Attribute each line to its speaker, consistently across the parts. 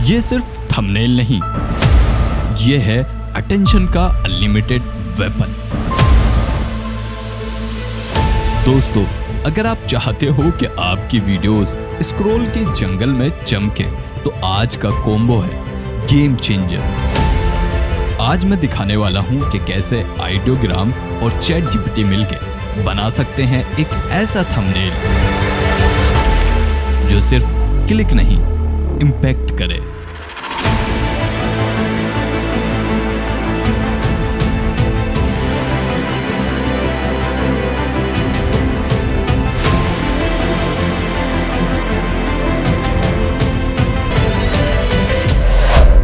Speaker 1: ये सिर्फ थंबनेल नहीं, ये है अटेंशन का अनलिमिटेड वेपन। दोस्तों, अगर आप चाहते हो कि आपकी वीडियोस स्क्रॉल के जंगल में चमकें, तो आज का कॉम्बो है गेम चेंजर। आज मैं दिखाने वाला हूं कि कैसे आइडियोग्राम और चैट जीपीटी मिलकर बना सकते हैं एक ऐसा थंबनेल जो सिर्फ क्लिक नहीं, इम्पैक्ट करे।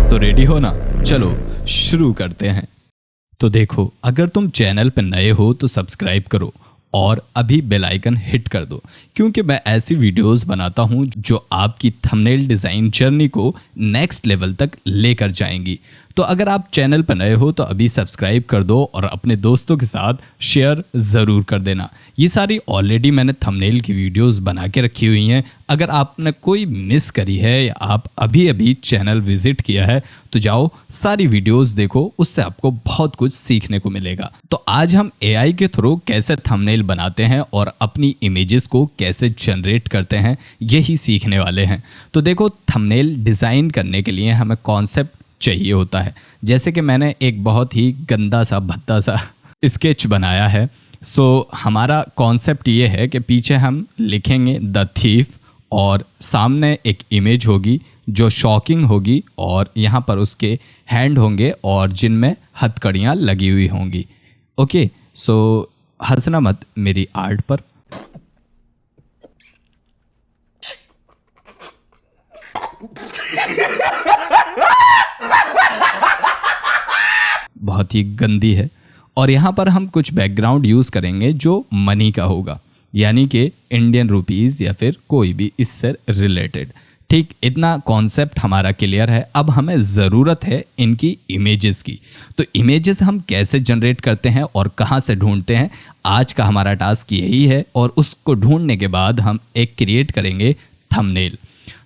Speaker 1: तो रेडी हो ना? चलो शुरू करते हैं। तो देखो, अगर तुम चैनल पर नए हो तो सब्सक्राइब करो और अभी बेल आइकन हिट कर दो, क्योंकि मैं ऐसी वीडियोस बनाता हूं जो आपकी थंबनेल डिज़ाइन जर्नी को नेक्स्ट लेवल तक लेकर जाएंगी। तो अगर आप चैनल पर नए हो तो अभी सब्सक्राइब कर दो और अपने दोस्तों के साथ शेयर ज़रूर कर देना। ये सारी ऑलरेडी मैंने थंबनेल की वीडियोस बना के रखी हुई हैं। अगर आपने कोई मिस करी है या आप अभी अभी चैनल विजिट किया है तो जाओ सारी वीडियोस देखो, उससे आपको बहुत कुछ सीखने को मिलेगा। तो आज हम एआई के थ्रू कैसे थंबनेल बनाते हैं और अपनी इमेजेस को कैसे जनरेट करते हैं, यही सीखने वाले हैं। तो देखो, थंबनेल डिज़ाइन करने के लिए हमें कॉन्सेप्ट चाहिए होता है। जैसे कि मैंने एक बहुत ही गंदा सा भद्दा सा स्केच बनाया है। हमारा कॉन्सेप्ट ये है कि पीछे हम लिखेंगे द थीफ और सामने एक इमेज होगी जो शॉकिंग होगी और यहाँ पर उसके हैंड होंगे और जिनमें हथकड़ियाँ लगी हुई होंगी। ओके, हंसना मत मेरी आर्ट पर। बहुत ही गंदी है। और यहाँ पर हम कुछ बैकग्राउंड यूज़ करेंगे जो मनी का होगा, यानी कि इंडियन रुपीज़ या फिर कोई भी इससे रिलेटेड। ठीक, इतना कॉन्सेप्ट हमारा क्लियर है। अब हमें ज़रूरत है इनकी इमेजेस की। तो इमेजेस हम कैसे जनरेट करते हैं और कहाँ से ढूंढते हैं, आज का हमारा टास्क यही है। और उसको ढूंढने के बाद हम एक क्रिएट करेंगे थंबनेल।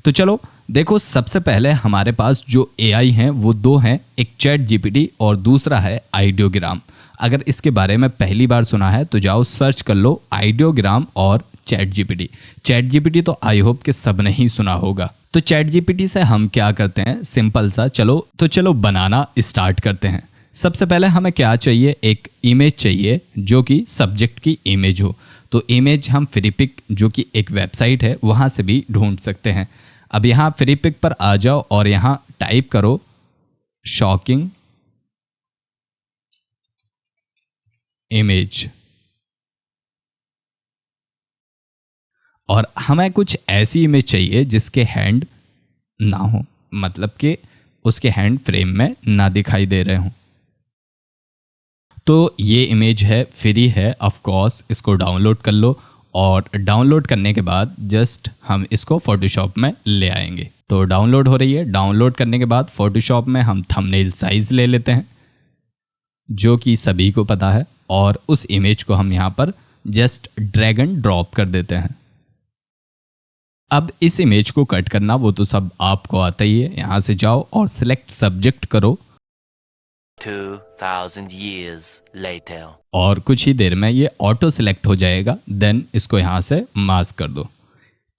Speaker 1: तो चलो देखो, सबसे पहले हमारे पास जो एआई हैं वो दो हैं, एक चैट जीपीटी और दूसरा है आइडियोग्राम। अगर इसके बारे में पहली बार सुना है तो जाओ सर्च कर लो आइडियोग्राम और चैट जीपीटी। चैट जीपीटी तो आई होप कि सब ने ही सुना होगा। तो चैट जीपीटी से हम क्या करते हैं, सिंपल सा, चलो बनाना स्टार्ट करते हैं। सबसे पहले हमें क्या चाहिए, एक इमेज चाहिए जो कि सब्जेक्ट की इमेज हो। तो इमेज हम फ्रीपिक, जो कि एक वेबसाइट है, वहाँ से भी ढूंढ सकते हैं। अब यहाँ फ्रीपिक पर आ जाओ और यहाँ टाइप करो शॉकिंग इमेज। और हमें कुछ ऐसी इमेज चाहिए जिसके हैंड ना हो, मतलब कि उसके हैंड फ्रेम में ना दिखाई दे रहे हों। तो ये इमेज है, फ्री है ऑफ कोर्स, इसको डाउनलोड कर लो। और डाउनलोड करने के बाद जस्ट हम इसको फोटोशॉप में ले आएंगे। तो डाउनलोड हो रही है। डाउनलोड करने के बाद फोटोशॉप में हम थंबनेल साइज ले लेते हैं, जो कि सभी को पता है, और उस इमेज को हम यहाँ पर जस्ट ड्रैग एंड ड्रॉप कर देते हैं। अब इस इमेज को कट करना वो तो सब आपको आता ही है। यहाँ से जाओ और सिलेक्ट सब्जेक्ट करो।
Speaker 2: 2000 years later.
Speaker 1: और कुछ ही देर में ये ऑटो सिलेक्ट हो जाएगा। देन इसको यहाँ से मास्क कर दो।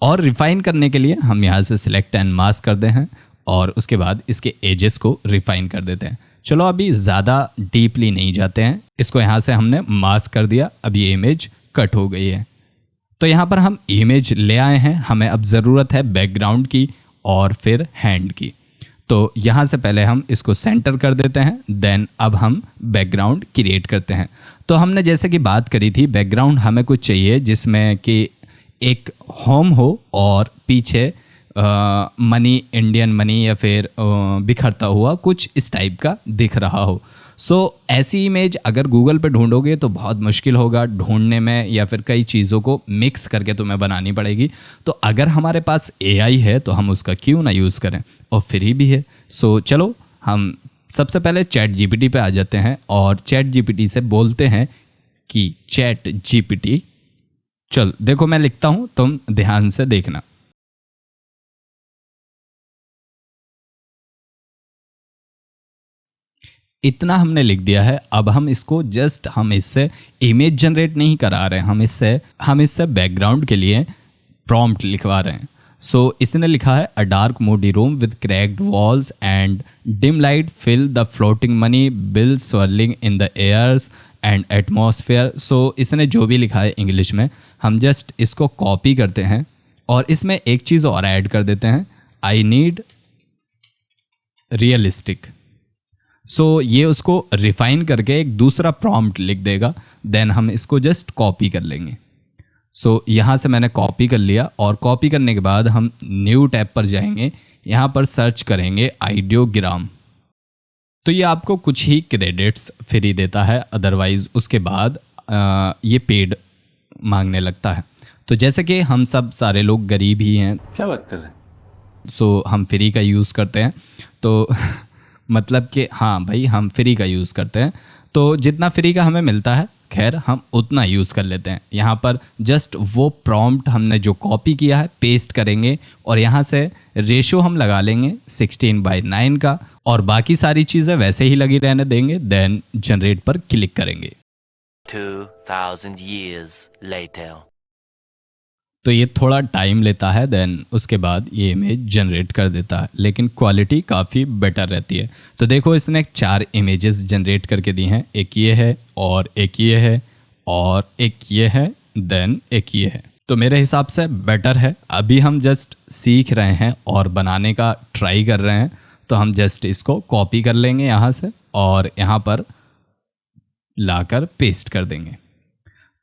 Speaker 1: और रिफाइन करने के लिए हम यहाँ से सिलेक्ट एंड मास्क करते हैं और उसके बाद इसके एजेस को रिफाइन कर देते हैं। चलो अभी ज़्यादा डीपली नहीं जाते हैं। इसको यहाँ से हमने मास्क कर दिया। अब ये इमेज कट हो गई है। तो यहाँ पर हम इमेज ले आए हैं। हमें अब ज़रूरत है बैकग्राउंड की और फिर हैंड की। तो यहाँ से पहले हम इसको सेंटर कर देते हैं। देन अब हम बैकग्राउंड क्रिएट करते हैं। तो हमने जैसे कि बात करी थी, बैकग्राउंड हमें कुछ चाहिए जिसमें कि एक होम हो और पीछे मनी, इंडियन मनी या फिर बिखरता हुआ कुछ इस टाइप का दिख रहा हो। ऐसी इमेज अगर गूगल पे ढूंढोगे तो बहुत मुश्किल होगा ढूंढने में, या फिर कई चीज़ों को मिक्स करके तुम्हें बनानी पड़ेगी। तो अगर हमारे पास एआई है तो हम उसका क्यों ना यूज़ करें, और फ्री भी है। चलो हम सबसे पहले चैट जीपीटी पे आ जाते हैं और चैट जीपीटी से बोलते हैं कि चैट जीपीटी, चल देखो मैं लिखता हूँ, तुम ध्यान से देखना। इतना हमने लिख दिया है। अब हम इसको जस्ट हम इससे इमेज जनरेट नहीं करा रहे हैं, हम इससे बैकग्राउंड के लिए प्रॉम्प्ट लिखवा रहे हैं। सो इसने लिखा है a dark moody room with cracked walls and dim light fill the floating money bill swirling in the airs and atmosphere. So इसने जो भी लिखा है इंग्लिश में, हम जस्ट इसको कॉपी करते हैं और इसमें एक चीज़ और ऐड कर देते हैं, आई नीड रियलिस्टिक। सो ये उसको रिफाइन करके एक दूसरा प्रॉम्प्ट लिख देगा। देन हम इसको जस्ट कॉपी कर लेंगे। सो यहाँ से मैंने कॉपी कर लिया और कॉपी करने के बाद हम न्यू टैब पर जाएंगे, यहाँ पर सर्च करेंगे आइडियोग्राम। तो ये आपको कुछ ही क्रेडिट्स फ्री देता है, अदरवाइज उसके बाद ये पेड मांगने लगता है। तो जैसे कि हम सब सारे लोग गरीब ही हैं,
Speaker 3: क्या बात कर रहे हैं?
Speaker 1: सो हम फ्री का यूज़ करते हैं। तो मतलब कि हाँ भाई, हम फ्री का यूज़ करते हैं, तो जितना फ्री का हमें मिलता है खैर हम उतना यूज़ कर लेते हैं। यहाँ पर जस्ट वो प्रॉम्प्ट हमने जो कॉपी किया है पेस्ट करेंगे और यहाँ से रेशो हम लगा लेंगे 16:9 का और बाकी सारी चीज़ें वैसे ही लगी रहने देंगे। देन जनरेट पर क्लिक करेंगे।
Speaker 2: 2000 years later.
Speaker 1: तो ये थोड़ा टाइम लेता है, देन उसके बाद ये इमेज जनरेट कर देता है, लेकिन क्वालिटी काफ़ी बेटर रहती है। तो देखो इसने 4 इमेजेस जनरेट करके दी हैं, एक ये है और एक ये है और एक ये है, देन एक ये है। तो मेरे हिसाब से बेटर है। अभी हम जस्ट सीख रहे हैं और बनाने का ट्राई कर रहे हैं, तो हम जस्ट इसको कॉपी कर लेंगे यहाँ से और यहाँ पर लाकर पेस्ट कर देंगे।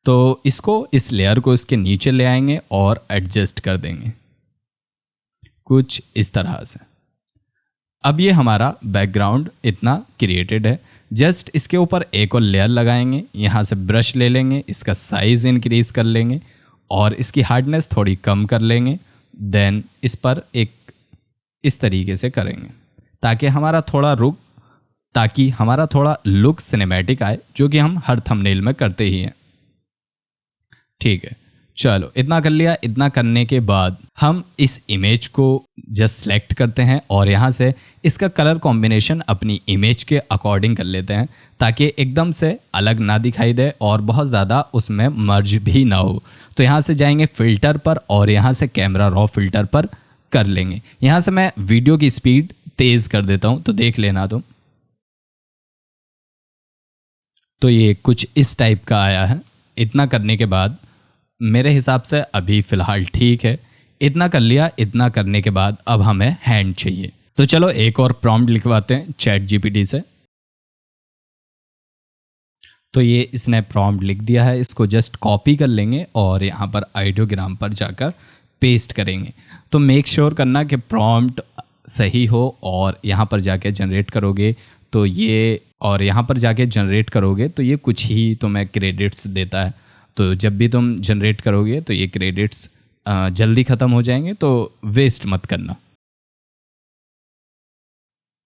Speaker 1: तो इसको, इस लेयर को इसके नीचे ले आएंगे और एडजस्ट कर देंगे कुछ इस तरह से। अब ये हमारा बैकग्राउंड इतना क्रिएटेड है। जस्ट इसके ऊपर एक और लेयर लगाएंगे, यहाँ से ब्रश ले लेंगे, इसका साइज़ इंक्रीज़ कर लेंगे और इसकी हार्डनेस थोड़ी कम कर लेंगे। देन इस पर एक इस तरीके से करेंगे ताकि हमारा थोड़ा लुक सिनेमैटिक आए, जो कि हम हर थंबनेल में करते ही हैं। ठीक है, चलो इतना कर लिया। इतना करने के बाद हम इस इमेज को जस्ट सेलेक्ट करते हैं और यहाँ से इसका कलर कॉम्बिनेशन अपनी इमेज के अकॉर्डिंग कर लेते हैं ताकि एकदम से अलग ना दिखाई दे और बहुत ज़्यादा उसमें मर्ज भी ना हो। तो यहाँ से जाएंगे फ़िल्टर पर और यहाँ से कैमरा रॉ फिल्टर पर कर लेंगे। यहाँ से मैं वीडियो की स्पीड तेज़ कर देता हूँ, तो देख लेना तुम। तो ये कुछ इस टाइप का आया है। इतना करने के बाद मेरे हिसाब से अभी फ़िलहाल ठीक है। इतना कर लिया। इतना करने के बाद अब हमें हैंड चाहिए, तो चलो एक और प्रॉम्प्ट लिखवाते हैं चैट जीपीटी से। तो ये इसने प्रॉम्प्ट लिख दिया है, इसको जस्ट कॉपी कर लेंगे और यहाँ पर आइडियोग्राम पर जाकर पेस्ट करेंगे। तो मेक श्योर करना कि प्रॉम्प्ट सही हो और यहाँ पर जाके जनरेट करोगे तो ये, और यहाँ पर जाके जनरेट करोगे तो ये कुछ ही तुम्हें क्रेडिट्स देता है। तो जब भी तुम जनरेट करोगे तो ये क्रेडिट्स जल्दी ख़त्म हो जाएंगे, तो वेस्ट मत करना।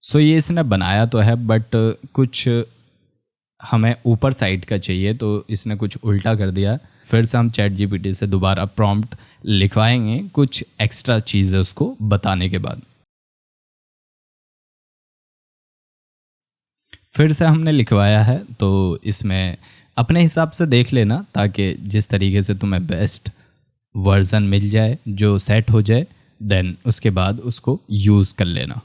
Speaker 1: सो ये इसने बनाया तो है बट कुछ हमें ऊपर साइड का चाहिए, तो इसने कुछ उल्टा कर दिया। फिर से हम चैट जीपीटी से दोबारा प्रॉम्प्ट लिखवाएंगे कुछ एक्स्ट्रा चीज़ें उसको बताने के बाद। फिर से हमने लिखवाया है, तो इसमें अपने हिसाब से देख लेना ताकि जिस तरीके से तुम्हें बेस्ट वर्ज़न मिल जाए, जो सेट हो जाए, देन उसके बाद उसको यूज़ कर लेना।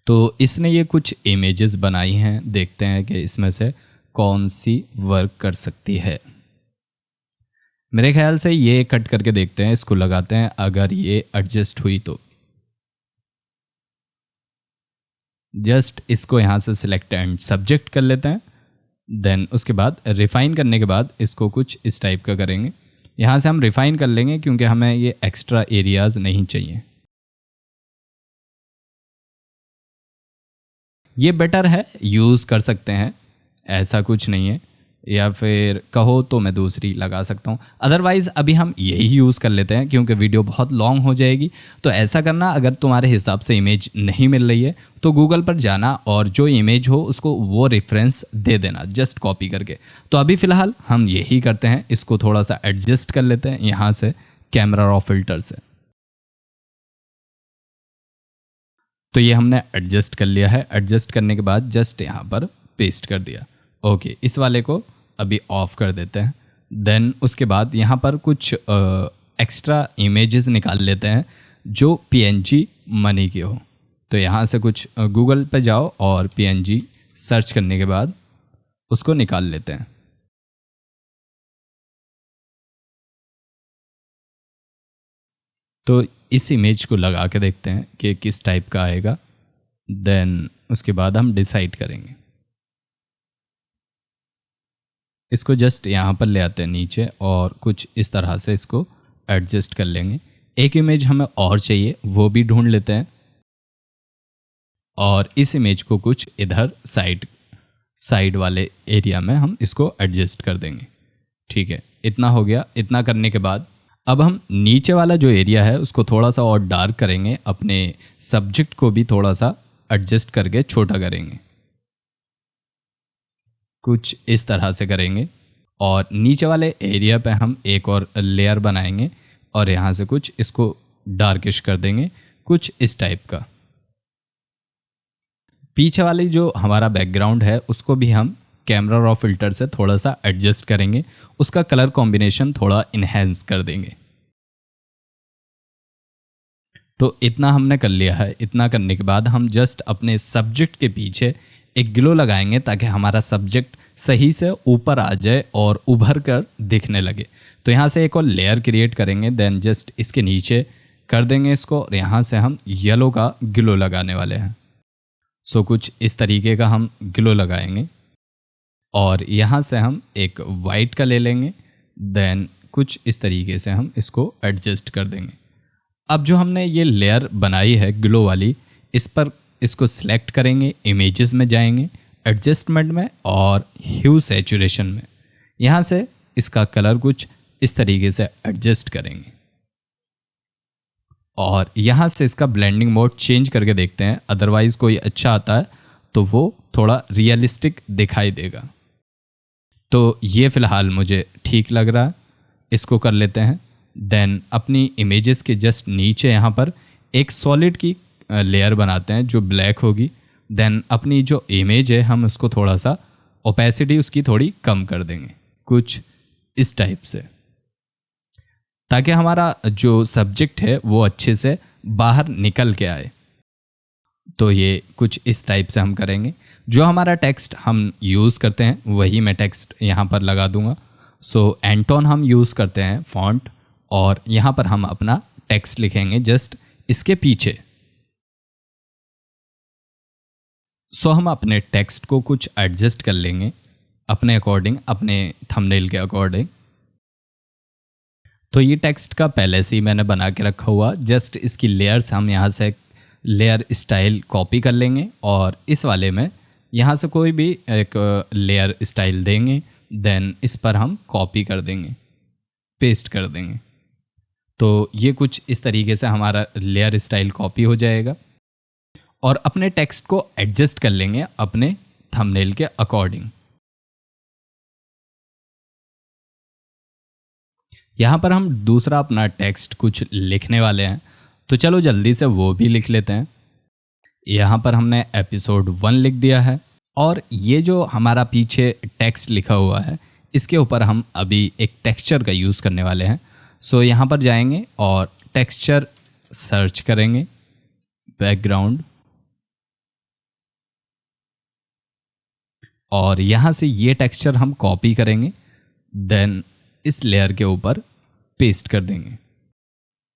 Speaker 1: तो इसने ये कुछ इमेजेस बनाई हैं, देखते हैं कि इसमें से कौन सी वर्क कर सकती है। मेरे ख्याल से ये कट करके देखते हैं, इसको लगाते हैं, अगर ये एडजस्ट हुई तो जस्ट इसको यहाँ से सिलेक्ट एंड सब्जेक्ट कर लेते हैं। देन उसके बाद रिफ़ाइन करने के बाद इसको कुछ इस टाइप का करेंगे। यहाँ से हम रिफ़ाइन कर लेंगे क्योंकि हमें ये एक्स्ट्रा एरियाज़ नहीं चाहिए। ये बेटर है, यूज़ कर सकते हैं, ऐसा कुछ नहीं है, या फिर कहो तो मैं दूसरी लगा सकता हूँ। अदरवाइज़ अभी हम यही यूज़ कर लेते हैं क्योंकि वीडियो बहुत लॉन्ग हो जाएगी। तो ऐसा करना, अगर तुम्हारे हिसाब से इमेज नहीं मिल रही है तो गूगल पर जाना और जो इमेज हो उसको वो रेफरेंस दे देना जस्ट कॉपी करके। तो अभी फ़िलहाल हम यही करते हैं, इसको थोड़ा सा एडजस्ट कर लेते हैं यहाँ से कैमरा रॉ फिल्टर से। तो ये हमने एडजस्ट कर लिया है। एडजस्ट करने के बाद जस्ट यहाँ पर पेस्ट कर दिया। ओके, इस वाले को अभी ऑफ कर देते हैं। देन उसके बाद यहाँ पर कुछ एक्स्ट्रा इमेजेस निकाल लेते हैं जो PNG मनी की हो। तो यहाँ से कुछ गूगल पे जाओ और PNG सर्च करने के बाद उसको निकाल लेते हैं। तो इस इमेज को लगा के देखते हैं कि किस टाइप का आएगा। देन उसके बाद हम डिसाइड करेंगे। इसको जस्ट यहाँ पर ले आते हैं नीचे और कुछ इस तरह से इसको एडजस्ट कर लेंगे। एक इमेज हमें और चाहिए, वो भी ढूंढ लेते हैं और इस इमेज को कुछ इधर साइड वाले एरिया में हम इसको एडजस्ट कर देंगे। ठीक है, इतना हो गया। इतना करने के बाद अब हम नीचे वाला जो एरिया है उसको थोड़ा सा और डार्क करेंगे, अपने सब्जेक्ट को भी थोड़ा सा एडजस्ट करके छोटा करेंगे, कुछ इस तरह से करेंगे। और नीचे वाले एरिया पे हम एक और लेयर बनाएंगे और यहाँ से कुछ इसको डार्किश कर देंगे, कुछ इस टाइप का। पीछे वाली जो हमारा बैकग्राउंड है उसको भी हम कैमरा रॉ फिल्टर से थोड़ा सा एडजस्ट करेंगे, उसका कलर कॉम्बिनेशन थोड़ा इन्हेंस कर देंगे। तो इतना हमने कर लिया है। इतना करने के बाद हम जस्ट अपने सब्जेक्ट के पीछे एक ग्लो लगाएंगे ताकि हमारा सब्जेक्ट सही से ऊपर आ जाए और उभर कर दिखने लगे। तो यहाँ से एक और लेयर क्रिएट करेंगे, देन जस्ट इसके नीचे कर देंगे इसको और यहाँ से हम येलो का ग्लो लगाने वाले हैं। सो कुछ इस तरीके का हम ग्लो लगाएंगे और यहाँ से हम एक वाइट का ले लेंगे, देन कुछ इस तरीके से हम इसको एडजस्ट कर देंगे। अब जो हमने ये लेयर बनाई है ग्लो वाली, इस पर इसको सिलेक्ट करेंगे, इमेजेस में जाएंगे, एडजस्टमेंट में और ह्यू सैचुरेशन में। यहाँ से इसका कलर कुछ इस तरीके से एडजस्ट करेंगे और यहाँ से इसका ब्लेंडिंग मोड चेंज करके देखते हैं, अदरवाइज़ कोई अच्छा आता है तो वो थोड़ा रियलिस्टिक दिखाई देगा। तो ये फ़िलहाल मुझे ठीक लग रहा है, इसको कर लेते हैं। देन अपनी इमेजेस के जस्ट नीचे यहाँ पर एक सॉलिड की लेयर बनाते हैं जो ब्लैक होगी। देन अपनी जो इमेज है हम उसको थोड़ा सा ओपेसिटी उसकी थोड़ी कम कर देंगे, कुछ इस टाइप से, ताकि हमारा जो सब्जेक्ट है वो अच्छे से बाहर निकल के आए। तो ये कुछ इस टाइप से हम करेंगे। जो हमारा टेक्स्ट हम यूज़ करते हैं वही मैं टेक्स्ट यहाँ पर लगा दूंगा। सो एंटोन हम यूज़ करते हैं फॉन्ट और यहाँ पर हम अपना टेक्स्ट लिखेंगे जस्ट इसके पीछे। सो हम अपने टेक्स्ट को कुछ एडजस्ट कर लेंगे अपने अकॉर्डिंग, अपने थंबनेल के अकॉर्डिंग। तो ये टेक्स्ट का पहले से ही मैंने बना के रखा हुआ, जस्ट इसकी लेयर्स हम यहाँ से लेयर स्टाइल कॉपी कर लेंगे और इस वाले में यहाँ से कोई भी एक लेयर स्टाइल देंगे, देन इस पर हम कॉपी कर देंगे, पेस्ट कर देंगे। तो ये कुछ इस तरीके से हमारा लेयर स्टाइल कॉपी हो जाएगा और अपने टेक्स्ट को एडजस्ट कर लेंगे अपने थंबनेल के अकॉर्डिंग। यहाँ पर हम दूसरा अपना टेक्स्ट कुछ लिखने वाले हैं, तो चलो जल्दी से वो भी लिख लेते हैं। यहाँ पर हमने एपिसोड 1 लिख दिया है और ये जो हमारा पीछे टेक्स्ट लिखा हुआ है इसके ऊपर हम अभी एक टेक्सचर का यूज़ करने वाले हैं। सो यहाँ पर जाएंगे और टेक्सचर सर्च करेंगे, बैकग्राउंड, और यहाँ से ये टेक्सचर हम कॉपी करेंगे, देन इस लेयर के ऊपर पेस्ट कर देंगे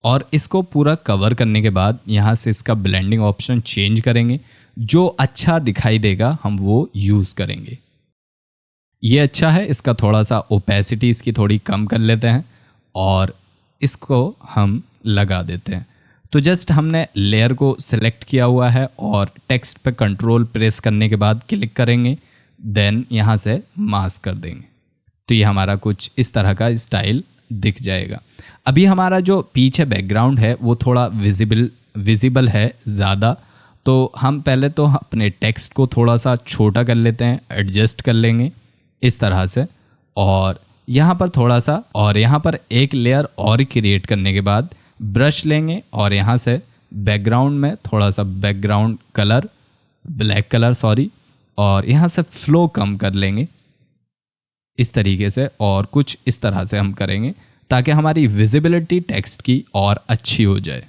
Speaker 1: और इसको पूरा कवर करने के बाद यहाँ से इसका ब्लेंडिंग ऑप्शन चेंज करेंगे। जो अच्छा दिखाई देगा हम वो यूज़ करेंगे। ये अच्छा है, इसका थोड़ा सा ओपेसिटी इसकी थोड़ी कम कर लेते हैं और इसको हम लगा देते हैं। तो जस्ट हमने लेयर को सिलेक्ट किया हुआ है और टेक्स्ट पे कंट्रोल प्रेस करने के बाद क्लिक करेंगे, देन यहाँ से मास्क कर देंगे। तो ये हमारा कुछ इस तरह का स्टाइल दिख जाएगा। अभी हमारा जो पीछे बैकग्राउंड है वो थोड़ा विजिबल है ज़्यादा, तो हम पहले तो अपने टेक्स्ट को थोड़ा सा छोटा कर लेते हैं, एडजस्ट कर लेंगे इस तरह से और यहाँ पर थोड़ा सा, और यहाँ पर एक लेयर और क्रिएट करने के बाद ब्रश लेंगे और यहाँ से बैकग्राउंड में थोड़ा सा background colour black colour sorry, और यहाँ से फ्लो कम कर लेंगे इस तरीके से, और कुछ इस तरह से हम करेंगे ताकि हमारी विजिबिलिटी टेक्स्ट की और अच्छी हो जाए।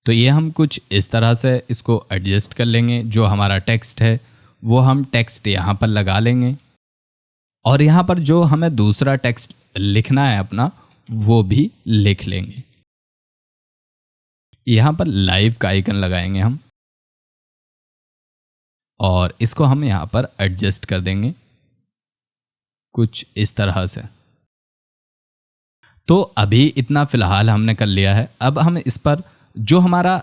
Speaker 1: तो ये हम कुछ इस तरह से इसको एडजस्ट कर लेंगे। जो हमारा टेक्स्ट है वो हम टेक्स्ट यहाँ पर लगा लेंगे, और यहाँ पर जो हमें दूसरा टेक्स्ट लिखना है अपना वो भी लिख लेंगे। यहाँ पर लाइव का आइकन लगाएंगे हम, और इसको हम यहाँ पर एडजस्ट कर देंगे कुछ इस तरह से। तो अभी इतना फिलहाल हमने कर लिया है। अब हम इस पर जो हमारा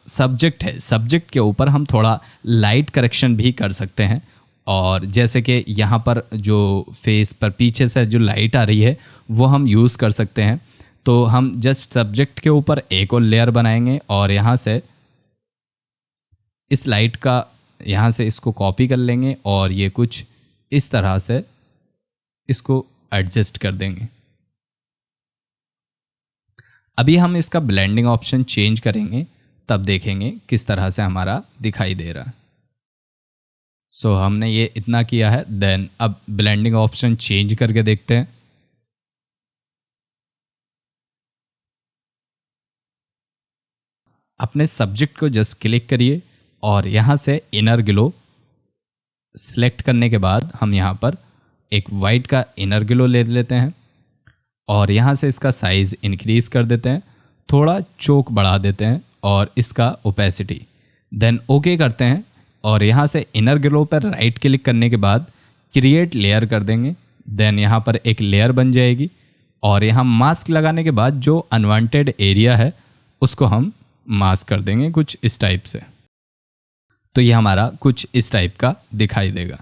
Speaker 1: सब्जेक्ट है, सब्जेक्ट के ऊपर हम थोड़ा लाइट करेक्शन भी कर सकते हैं। और जैसे कि यहाँ पर जो फेस पर पीछे से जो लाइट आ रही है वो हम यूज़ कर सकते हैं। तो हम जस्ट सब्जेक्ट के ऊपर एक और लेयर बनाएंगे, और यहाँ से इस लाइट का यहाँ से इसको कॉपी कर लेंगे, और ये कुछ इस तरह से इसको एडजस्ट कर देंगे। अभी हम इसका ब्लेंडिंग ऑप्शन चेंज करेंगे, तब देखेंगे किस तरह से हमारा दिखाई दे रहा है। सो हमने ये इतना किया है। देन अब ब्लेंडिंग ऑप्शन चेंज करके देखते हैं। अपने सब्जेक्ट को जस्ट क्लिक करिए, और यहाँ से इनर ग्लो सेलेक्ट करने के बाद हम यहाँ पर एक वाइट का इनर ग्लो ले लेते हैं, और यहाँ से इसका साइज़ इंक्रीज़ कर देते हैं, थोड़ा चोक बढ़ा देते हैं, और इसका ओपेसिटी। देन ओके करते हैं, और यहाँ से इनर ग्लो पर राइट क्लिक करने के बाद क्रिएट लेयर कर देंगे। देन यहाँ पर एक लेयर बन जाएगी, और यहाँ मास्क लगाने के बाद जो अनवांटेड एरिया है उसको हम मास्क कर देंगे कुछ इस टाइप से। तो ये हमारा कुछ इस टाइप का दिखाई देगा।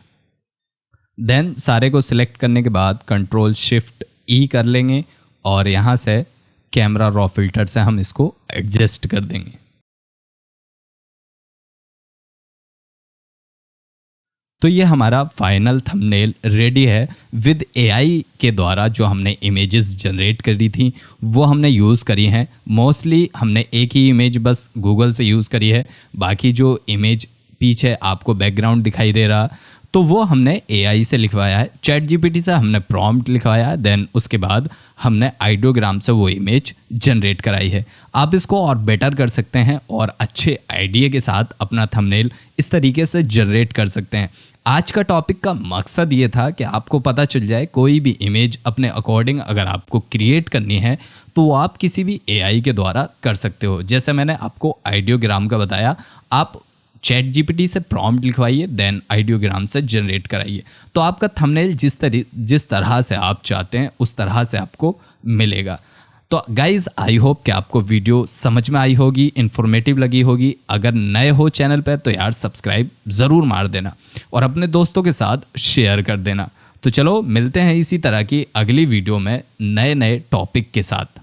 Speaker 1: देन सारे को सिलेक्ट करने के बाद कंट्रोल शिफ्ट ई कर लेंगे, और यहाँ से कैमरा रॉ फिल्टर से हम इसको एडजस्ट कर देंगे। तो ये हमारा फाइनल थंबनेल रेडी है। विद एआई के द्वारा जो हमने इमेजेस जनरेट करी थी वो हमने यूज़ करी हैं। मोस्टली हमने एक ही इमेज बस गूगल से यूज़ करी है, बाकी जो इमेज पीछे आपको बैकग्राउंड दिखाई दे रहा तो वो हमने एआई से लिखवाया है। चैट जीपीटी से हमने प्रॉम्प्ट लिखवाया है, देन उसके बाद हमने आइडियोग्राम से वो इमेज जनरेट कराई है। आप इसको और बेटर कर सकते हैं और अच्छे आइडिया के साथ अपना थंबनेल इस तरीके से जनरेट कर सकते हैं। आज का टॉपिक का मकसद ये था कि आपको पता चल जाए कोई भी इमेज अपने अकॉर्डिंग अगर आपको क्रिएट करनी है तो वो आप किसी भी एआई के द्वारा कर सकते हो। जैसे मैंने आपको आइडियोग्राम का बताया, आप चैट जीपीटी से प्रॉम्प्ट लिखवाइए, देन आइडियोग्राम से जनरेट कराइए, तो आपका थंबनेल जिस तरह से आप चाहते हैं उस तरह से आपको मिलेगा। तो गाइज़ आई होप कि आपको वीडियो समझ में आई होगी, इन्फॉर्मेटिव लगी होगी। अगर नए हो चैनल पर तो यार सब्सक्राइब ज़रूर मार देना और अपने दोस्तों के साथ शेयर कर देना। तो चलो मिलते हैं इसी तरह की अगली वीडियो में नए नए टॉपिक के साथ।